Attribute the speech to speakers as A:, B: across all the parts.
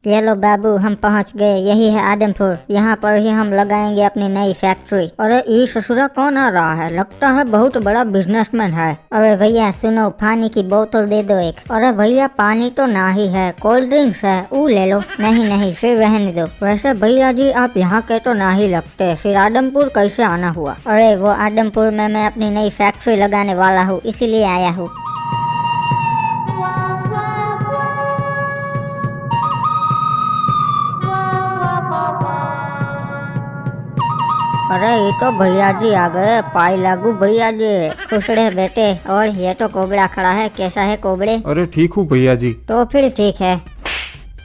A: ये लो बाबू, हम पहुंच गए। यही है आदमपुर। यहाँ पर ही हम लगाएंगे अपनी नई फैक्ट्री। अरे ये ससुरा कौन आ रहा है? लगता है बहुत बड़ा बिजनेसमैन है। अरे भैया सुनो, पानी की बोतल दे दो एक। अरे भैया पानी तो ना ही है, कोल्ड ड्रिंक्स है, वो ले लो। नहीं नहीं फिर रहने दो। वैसे भैया जी आप यहाँ के तो ना ही लगते, फिर आदमपुर कैसे आना हुआ? अरे वो आदमपुर में मैं अपनी नई फैक्ट्री लगाने वाला हूँ, इसीलिए आया हूँ। अरे ये तो भैया जी आ गए। पाई लागू भैया जी। खुश रहे बेटे। और ये तो कोबड़ा खड़ा है। कैसा है कोबड़े?
B: अरे ठीक हूँ भैया जी।
A: तो फिर ठीक है।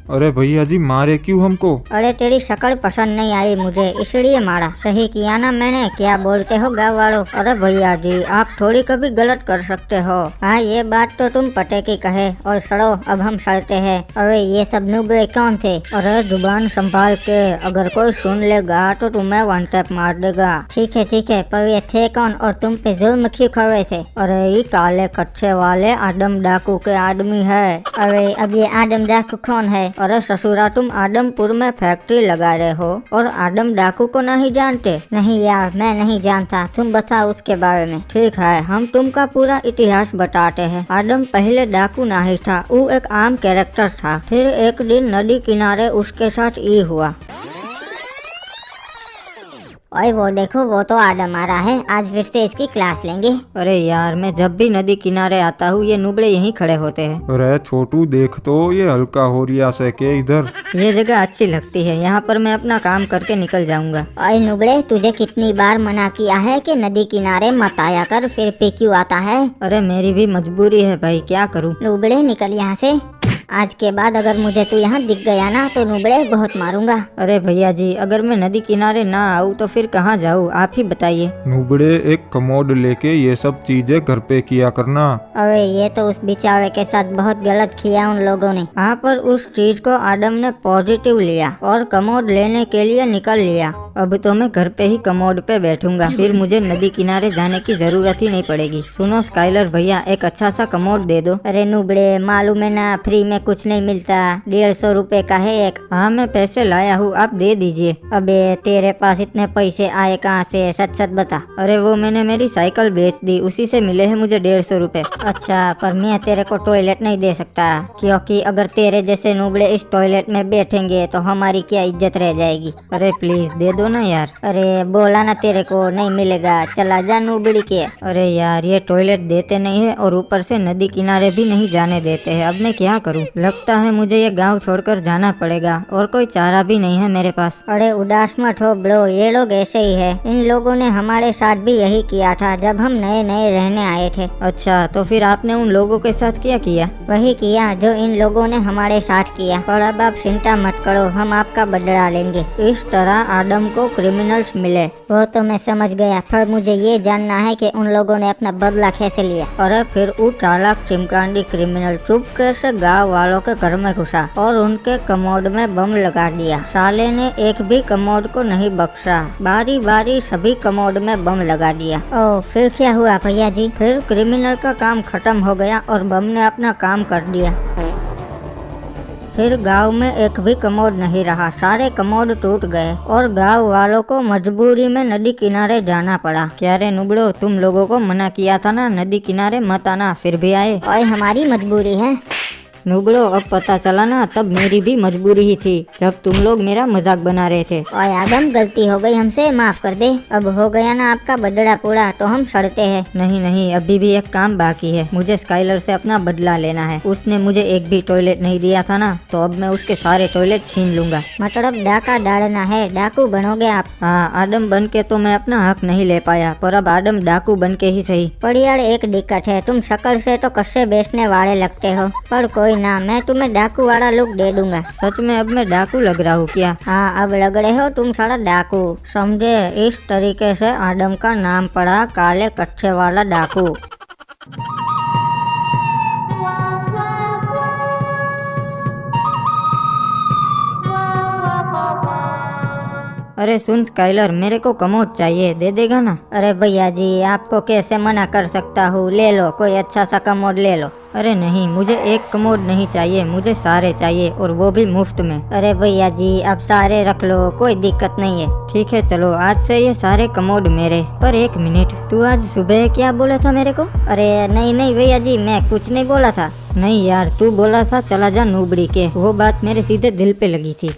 B: अरे भैया जी मारे क्यों हमको?
A: अरे तेरी शक्ल पसंद नहीं आई मुझे, इसलिए मारा। सही किया ना मैंने? क्या बोलते हो गाँव वालों? अरे भैया जी आप थोड़ी कभी गलत कर सकते हो। हाँ ये बात तो तुम पते की कहे। और सड़ो अब हम सड़ते हैं। अरे ये सब नुबड़े कौन थे? अरे जुबान संभाल के, अगर कोई सुन लेगा तो तुम्हें वन टैप मार देगा। ठीक है पर ये थे कौन और तुम पे जुल्म क्यों कर रहे थे? अरे ये काले कच्चे वाले आदम डाकू के आदमी है। अरे अब ये आदम डाकू कौन है? अरे ससुरा तुम आदमपुर में फैक्ट्री लगा रहे हो और आदम डाकू को नहीं जानते? नहीं यार मैं नहीं जानता, तुम बताओ उसके बारे में। ठीक है हम तुमका पूरा इतिहास बताते हैं। आदम पहले डाकू नहीं था, वो एक आम कैरेक्टर था। फिर एक दिन नदी किनारे उसके साथ ये हुआ। ओए वो देखो, वो तो आदम आ रहा है। आज फिर से इसकी क्लास लेंगे।
C: अरे यार मैं जब भी नदी किनारे आता हूँ ये नुबड़े यहीं खड़े होते हैं।
B: अरे छोटू देख तो ये हल्का हो रिया से के इधर।
C: ये जगह अच्छी लगती है, यहाँ पर मैं अपना काम करके निकल जाऊंगा।
A: ओए नुबड़े तुझे कितनी बार मना किया है कि नदी किनारे मत आया कर, फिर पे क्यों आता है?
C: अरे मेरी भी मजबूरी है भाई, क्या करूँ।
A: नुबड़े निकल यहाँ से। आज के बाद अगर मुझे तू यहाँ दिख गया ना तो नुबड़े बहुत मारूंगा।
C: अरे भैया जी अगर मैं नदी किनारे ना आऊँ तो फिर कहाँ जाऊँ, आप ही बताइए।
B: नुबड़े एक कमोड लेके ये सब चीजें घर पे किया करना।
A: अरे ये तो उस बेचारे के साथ बहुत गलत किया उन लोगों ने।
C: यहाँ पर उस चीज को आदम ने पॉजिटिव लिया और कमोड लेने के लिए निकल लिया। अब तो मैं घर पे ही कमोड पे बैठूंगा, फिर मुझे नदी किनारे जाने की जरूरत ही नहीं पड़ेगी। सुनो स्काइलर भैया एक अच्छा सा कमोड दे दो।
A: अरे नुबड़े मालूम है ना फ्री में कुछ नहीं मिलता, 150 रुपए का है एक।
C: हाँ मैं पैसे लाया हूँ, आप दे दीजिए।
A: अबे तेरे पास इतने पैसे आए कहाँ से? सच सच बता।
C: अरे वो मैंने मेरी साइकिल बेच दी, उसी से मिले हैं मुझे 150 रुपए।
A: अच्छा पर मैं तेरे को टॉयलेट नहीं दे सकता, क्योंकि अगर तेरे जैसे नुबड़े इस टॉयलेट में बैठेंगे तो हमारी क्या इज्जत रह जाएगी।
C: अरे प्लीज दे दो ना यार।
A: अरे बोला ना तेरे को नहीं मिलेगा, चला जा नुबड़ी के।
C: अरे यार ये टॉयलेट देते नहीं है और ऊपर से नदी किनारे भी नहीं जाने देते हैं। अब मैं क्या करूँ? लगता है मुझे ये गांव छोड़कर जाना पड़ेगा और कोई चारा भी नहीं है मेरे पास।
A: अरे उदास मत हो ब्रो, ये लोग ऐसे ही है। इन लोगों ने हमारे साथ भी यही किया था जब हम नए नए रहने आए थे।
C: अच्छा तो फिर आपने उन लोगों के साथ क्या किया?
A: वही किया जो इन लोगों ने हमारे साथ किया। और अब आप चिंता मत करो, हम आपका बदला लेंगे।
C: इस तरह आदम को क्रिमिनल्स मिले।
A: वो तो मैं समझ गया, पर मुझे ये जानना है कि उन लोगों ने अपना बदला कैसे लिया।
C: अरे फिर वो चालाक चिमकांडी क्रिमिनल चुपके से गाँव वालों के घर में घुसा और उनके कमोड में बम लगा दिया। साले ने एक भी कमोड को नहीं बख्शा, बारी बारी सभी कमोड में बम लगा दिया।
A: ओह फिर क्या हुआ भैया जी?
C: फिर क्रिमिनल का काम खत्म हो गया और बम ने अपना काम कर दिया। फिर गांव में एक भी कमोड नहीं रहा, सारे कमोड टूट गए और गांव वालों को मजबूरी में नदी किनारे जाना पड़ा। क्या रे नुबड़ो, तुम लोगों को मना किया था ना नदी किनारे मत आना, फिर भी आए।
A: और हमारी मजबूरी है।
C: नुबड़ो अब पता चला ना, तब मेरी भी मजबूरी ही थी जब तुम लोग मेरा मजाक बना रहे थे।
A: और आदम गलती हो गई हमसे, माफ कर दे। अब हो गया ना आपका बदला पूरा, तो हम सड़ते हैं।
C: नहीं नहीं अभी भी एक काम बाकी है, मुझे स्काइलर से अपना बदला लेना है। उसने मुझे एक भी टॉयलेट नहीं दिया था ना, तो अब मैं उसके सारे टॉयलेट छीन लूंगा।
A: मतलब डाका डालना है? डाकू बनोगे आप?
C: हाँ आदम बन के तो मैं अपना हक नहीं ले पाया, पर अब आदम डाकू बन के ही सही।
A: पर यार एक दिक्कत है, तुम शक्ल से तो कस्से बेचने वाले लगते हो, पर कोई ना मैं तुम्हें डाकू वाला लुक दे दूंगा।
C: सच में अब मैं डाकू लग रहा हूँ क्या?
A: हाँ अब लग रहे हो तुम सारा डाकू,
C: समझे? इस तरीके से आदम का नाम पड़ा काले कच्चे वाला डाकू। अरे सुन स्काइलर, मेरे को कमोड चाहिए, दे देगा ना?
A: अरे भैया जी, आपको कैसे मना कर सकता हूँ, ले लो, कोई अच्छा सा कमोड ले लो।
C: अरे नहीं, मुझे एक कमोड नहीं चाहिए, मुझे सारे चाहिए, और वो भी मुफ्त में।
A: अरे भैया जी, आप सारे रख लो, कोई दिक्कत नहीं है।
C: ठीक है चलो, आज से ये सारे कमोड मेरे। पर एक मिनट, तू आज सुबह क्या बोला था मेरे को?
A: अरे नहीं नहीं भैया जी, मैं कुछ नहीं बोला था।
C: नहीं यार, तू बोला था चला जा नूबड़ी के, वो बात मेरे सीधे दिल पे लगी थी।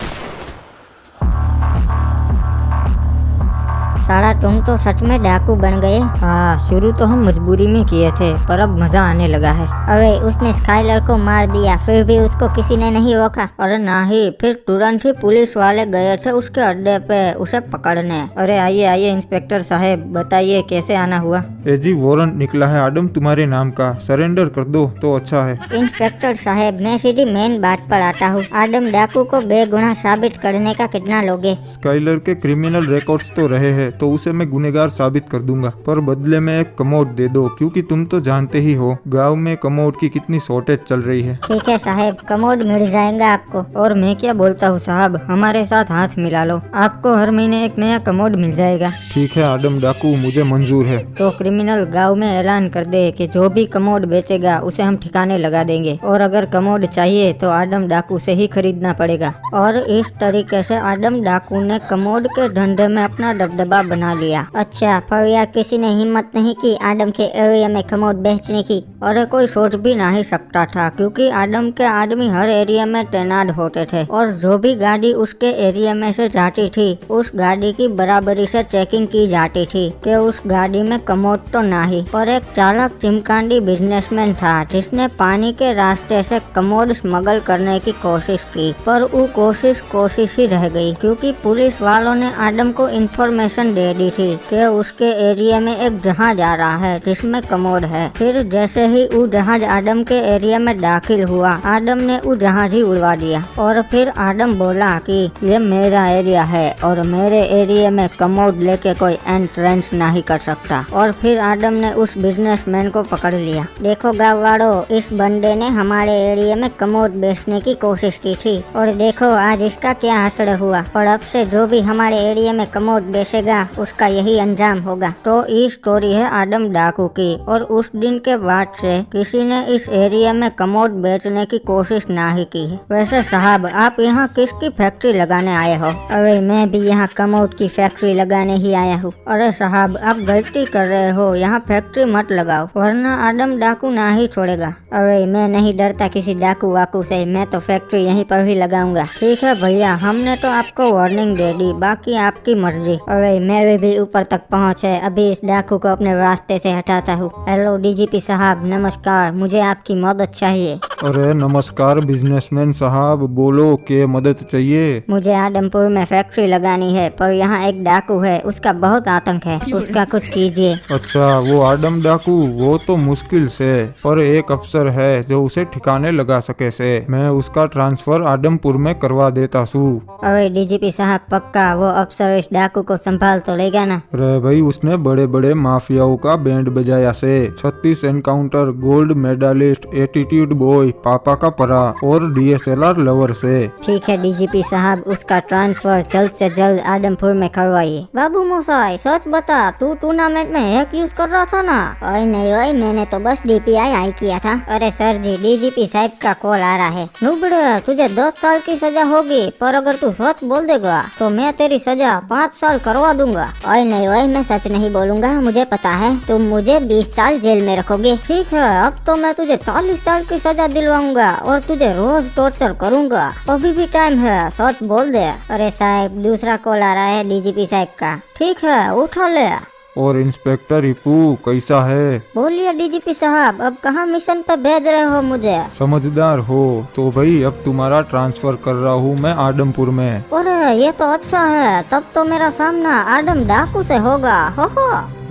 A: साला तुम तो सच में डाकू बन गए।
C: हाँ, शुरू तो हम मजबूरी में किए थे, पर अब मजा आने लगा है।
A: अरे उसने स्काइलर को मार दिया, फिर भी उसको किसी ने नहीं रोका।
C: अरे नहीं, फिर तुरंत ही पुलिस वाले गए थे उसके अड्डे पे उसे पकड़ने। अरे आइए आइए इंस्पेक्टर साहब, बताइए कैसे आना हुआ?
B: ए जी, वारंट निकला है आडम तुम्हारे नाम का, सरेंडर कर दो तो अच्छा है।
A: इंस्पेक्टर साहब, मैं सीधी मेन बात पर आता हूँ। आडम डाकू को बेगुनाह साबित करने का कितना लोगे?
B: स्काइलर के क्रिमिनल रिकॉर्ड्स तो रहे हैं, तो उसे मैं गुनहगार साबित कर दूंगा, पर बदले में एक कमोड दे दो, क्योंकि तुम तो जानते ही हो गांव में कमोड की कितनी शॉर्टेज चल रही है।
A: ठीक है साहब, कमोड मिल जाएगा आपको।
C: और मैं क्या बोलता हूँ साहब, हमारे साथ हाथ मिला लो, आपको हर महीने एक नया कमोड मिल जाएगा।
B: ठीक है आडम डाकू, मुझे मंजूर है।
C: तो क्रिमिनल गांव में ऐलान कर दे कि जो भी कमोड बेचेगा उसे हम ठिकाने लगा देंगे, और अगर कमोड चाहिए तो आडम डाकू से ही खरीदना पड़ेगा।
A: और इस तरीके से आडम डाकू ने कमोड के धंधे में अपना दबदबा बना लिया। अच्छा, पर यार किसी ने हिम्मत नहीं की आडम के एरिया में कमोड बेचने की।
C: अरे कोई सोच भी नहीं सकता था, क्योंकि आडम के आदमी हर एरिया में तैनात होते थे, और जो भी गाड़ी उसके एरिया में से जाती थी उस गाड़ी की बराबरी से चेकिंग की जाती थी कि उस गाड़ी में कमोड तो नहीं। पर एक चालाक चिमकांडी बिजनेसमैन था जिसने पानी के रास्ते से कमोड स्मगल करने की कोशिश की, पर वो कोशिश ही रह गई, क्योंकि पुलिस वालों ने आडम को इंफॉर्मेशन दे दी थी कि उसके एरिया में एक जहाज आ रहा है जिसमें कमोड है। फिर जैसे ही वो जहाज आडम के एरिया में दाखिल हुआ, आडम ने वो जहाज ही उड़वा दिया, और फिर आडम बोला कि ये मेरा एरिया है और मेरे एरिया में कमोड लेके कोई एंट्रेंस नहीं कर सकता। और फिर आडम ने उस बिजनेसमैन को पकड़ लिया।
A: देखो गाँव वालों, इस बंदे ने हमारे एरिया में कमोड बेचने की कोशिश की थी, और देखो आज इसका क्या हसड़ हुआ। और अब से जो भी हमारे एरिया में कमोड बेचेगा उसका यही अंजाम होगा।
C: तो ये स्टोरी है आडम डाकू की, और उस दिन के बाद से किसी ने इस एरिया में कमोड बेचने की कोशिश नहीं की है। वैसे साहब, आप यहाँ किसकी फैक्ट्री लगाने आए हो?
A: अरे मैं भी यहाँ कमोड की फैक्ट्री लगाने ही आया हूँ।
C: अरे साहब, आप गलती कर रहे हो, यहाँ फैक्ट्री मत लगाओ, वरना आडम डाकू ना ही छोड़ेगा।
A: अरे मैं नहीं डरता किसी डाकू वाकू से, मैं तो फैक्ट्री यहीं पर ही लगाऊंगा।
C: ठीक है भैया, हमने तो आपको वार्निंग दे दी, बाकी आपकी मर्जी।
A: अरे मेरे भी ऊपर तक पहुँच है, अभी इस डाकू को अपने रास्ते से हटाता हूँ। हेलो डीजीपी साहब, नमस्कार, मुझे आपकी मदद चाहिए।
B: अरे नमस्कार बिजनेसमैन साहब, बोलो क्या मदद चाहिए?
A: मुझे आदमपुर में फैक्ट्री लगानी है, पर यहाँ एक डाकू है, उसका बहुत आतंक है, उसका कुछ कीजिए।
B: अच्छा, वो आडम डाकू, वो तो मुश्किल से, पर एक अफसर है जो उसे ठिकाने लगा सके से, मैं उसका ट्रांसफर आडमपुर में करवा देता हूँ।
A: अरे डीजीपी साहब, पक्का वो अफसर इस डाकू को संभाल तो लेगा ना?
B: अरे भाई, उसने बड़े बड़े माफियाओं का बैंड बजाया से, 36 encounter, gold medallist, attitude boy, पापा का परा और DSLR लवर से।
A: ठीक है डीजीपी साहब, उसका ट्रांसफर जल्द से जल्द आदमपुर में करवाइए। बाबू मोसाई, सच बता, तू टूर्नामेंट में हैक यूज कर रहा था ना? अरे नहीं भाई, मैंने तो बस DPI आई किया था। अरे सर जी, डीजीपी साहब का कॉल आ रहा है। नुबड़े, तुझे 10 साल की सजा होगी, पर अगर तू सच बोल देगा तो मैं तेरी सजा 5 साल करवा दूंगा। अरे नहीं भाई, मैं सच नहीं बोलूंगा, मुझे पता है तुम मुझे 20 साल जेल में रखोगे। ठीक है, अब तो मैं तुझे 40 साल की सजा दिलवाऊंगा और तुझे रोज टॉर्चर करूंगा। अभी भी टाइम है, सच बोल दे। अरे साहब, दूसरा कॉल आ रहा है डीजीपी साहब का। ठीक है, उठा ले।
B: और इंस्पेक्टर रिपू कैसा है?
A: बोलिए डीजीपी साहब, अब कहाँ मिशन पे भेज रहे हो मुझे?
B: समझदार हो तो भाई, अब तुम्हारा ट्रांसफर कर रहा हूँ मैं आडमपुर में।
A: अरे ये तो अच्छा है, तब तो मेरा सामना आडम डाकू से होगा। हो।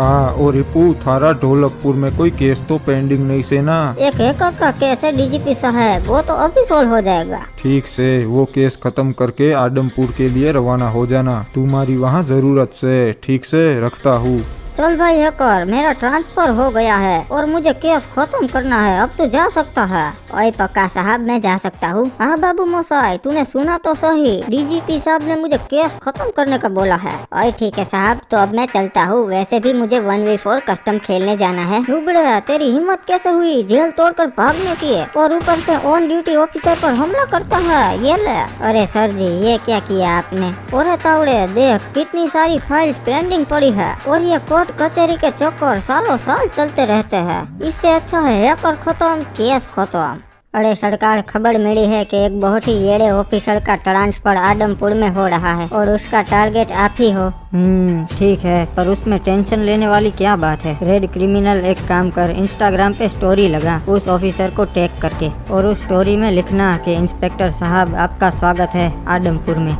B: हाँ, और रिपू, थारा ढोलकपुर में कोई केस तो पेंडिंग नहीं से ना?
A: एक हैकर का केस है डीजीपी साहब, वो तो अभी सोल्व हो जाएगा।
B: ठीक से वो केस खत्म करके आडमपुर के लिए रवाना हो जाना, तुम्हारी वहाँ जरूरत से। ठीक से, रखता हूँ।
C: चल भाई हैकर, मेरा ट्रांसफर हो गया है और मुझे केस खत्म करना है, अब तो जा सकता है।
A: ओए पक्का साहब, मैं जा सकता हूँ?
C: हाँ बाबू मोसाई, तूने सुना तो सही, डीजीपी साहब ने मुझे केस खत्म करने का बोला है।
A: ओए ठीक है साहब, तो अब मैं चलता हूँ। वैसे भी मुझे 1v4 कस्टम खेलने जाना है।
C: लुबड़े, तेरी हिम्मत कैसे हुई जेल तोड़कर भागने की, और ऊपर से ऑन ड्यूटी ऑफिसर पर हमला करता है, ये ले।
A: अरे सर जी, ये क्या किया आपने?
C: और तावड़े देख, कितनी सारी फाइल्स पेंडिंग पड़ी है और ये कोर्ट कचहरी के चक्कर सालों साल चलते रहते हैं। इससे अच्छा है हैकर खत्म, केस खत्म।
A: अरे सरकार, खबर मिली है कि एक बहुत ही येड़े ऑफिसर का ट्रांसफर आदमपुर में हो रहा है और उसका टारगेट आप ही हो।
C: ठीक है, पर उसमें टेंशन लेने वाली क्या बात है। रेड क्रिमिनल, एक काम कर, इंस्टाग्राम पे स्टोरी लगा उस ऑफिसर को टैग करके, और उस स्टोरी में लिखना कि इंस्पेक्टर साहब आपका स्वागत है आदमपुर में।